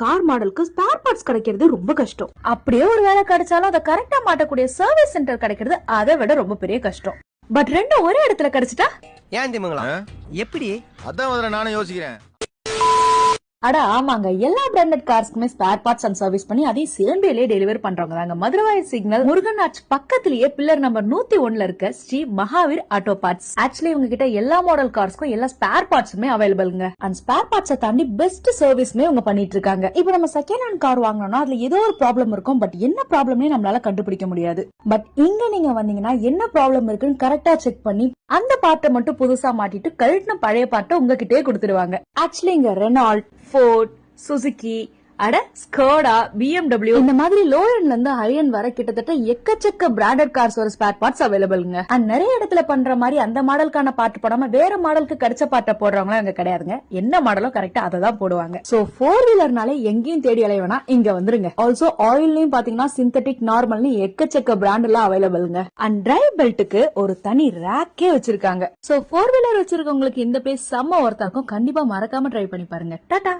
Car மாடலுக்கு spare parts கிடைக்கிறது ரொம்ப கஷ்டம். அப்படியே ஒரு வேலை கிடைச்சாலும் அதை கரெக்டா மாட்டக்கூடிய சர்வீஸ் சென்டர் கிடைக்கிறது அதை விட ரொம்ப பெரிய கஷ்டம். பட் ரெண்டும் ஒரே இடத்துல கிடைச்சிட்டா ஏன் திமுங்களா எப்படி? அதான் நானும் யோசிக்கிறேன். அட ஆமாங்க, எல்லா பிராண்டட் கார்ஸ்க்குமே ஸ்பேர் பார்ட்ஸ் அண்ட் சர்வீஸ் பண்ணி அதையும் சேம்பியிலே டெலிவரி பண்றவங்க தாங்க மதுரவாய் சிக்னல் முருகன் ஆர்ச் பக்கத்திலேயே பில்லர் நம்பர் 101 இருக்க Sri Mahaveer auto parts. Actually இவங்க கிட்ட எல்லா மாடல் கார்ஸ்க்கும் எல்லா ஸ்பேர் பார்ட்ஸுமே அவைலபிள்ங்க. அண்ட் ஸ்பேர் பார்ட்ஸை தாண்டி பெஸ்ட் சர்வீஸ்மே இவங்க பண்ணிட்டு இருக்காங்க. இப்போ நம்ம செகண்ட் ஹேண்ட் கார் வாங்கணும்னா அதுல ஏதோ ஒரு ப்ராப்ளம் இருக்கும், பட் என்ன ப்ராப்ளம்னே நம்மளால கண்டுபிடிக்க முடியாது. பட் இங்க நீங்க வந்தீங்கன்னா என்ன ப்ராப்ளம் இருக்குன்னு கரெக்டா செக் பண்ணி அந்த பார்ட்டை மட்டும் புதுசா மாட்டிட்டு கழட்டின பழைய பார்ட்டை உங்ககிட்டயே கொடுத்துருவாங்க. ஆக்சுவலி இங்க ரெனால்ட், ஃபோர்ட், சுசுகி, அட ஸ்கோடா, BMW இந்த மாதிரி லோ எண்ட்ல இருந்து ஹை எண்ட் வர கிட்டத்தட்ட எக்கச்சக்க பிராண்டட் கார்ஸ் ஒரு ஸ்பேர் பார்ட்ஸ் அவைலபிள்ங்க. அண்ட் நிறைய இடத்துல பண்ற மாதிரி அந்த மாடலுக்கான பார்ட் போடாம வேற மாடலுக்கு கிடைச்ச பார்ட்டை போடுறவங்களும் அங்க கிடையாதுங்க. என்ன மாடலோ கரெக்டா அதை தான் போடுவாங்க. சோ 4 வீலர்னாலே எங்கேயும் தேடி அலைய வேணா இங்க வந்துருங்க. ஆல்சோ ஆயில்லையும் பாத்தீங்கன்னா சிந்தட்டிக், நார்மல்னு எக்கச்சக்க பிராண்ட் எல்லாம் அவைலபிள்ங்க. அண்ட் டிரைவ் பெல்ட்டுக்கு ஒரு தனி ரேக்கே வச்சிருக்காங்க. சோ 4 வீலர் வச்சிருக்கவங்களுக்கு இந்த பிளேஸ் செம்ம ஒர்த்தா இருக்கும். கண்டிப்பா மறக்காம ட்ரை பண்ணி பாருங்க. டாடா.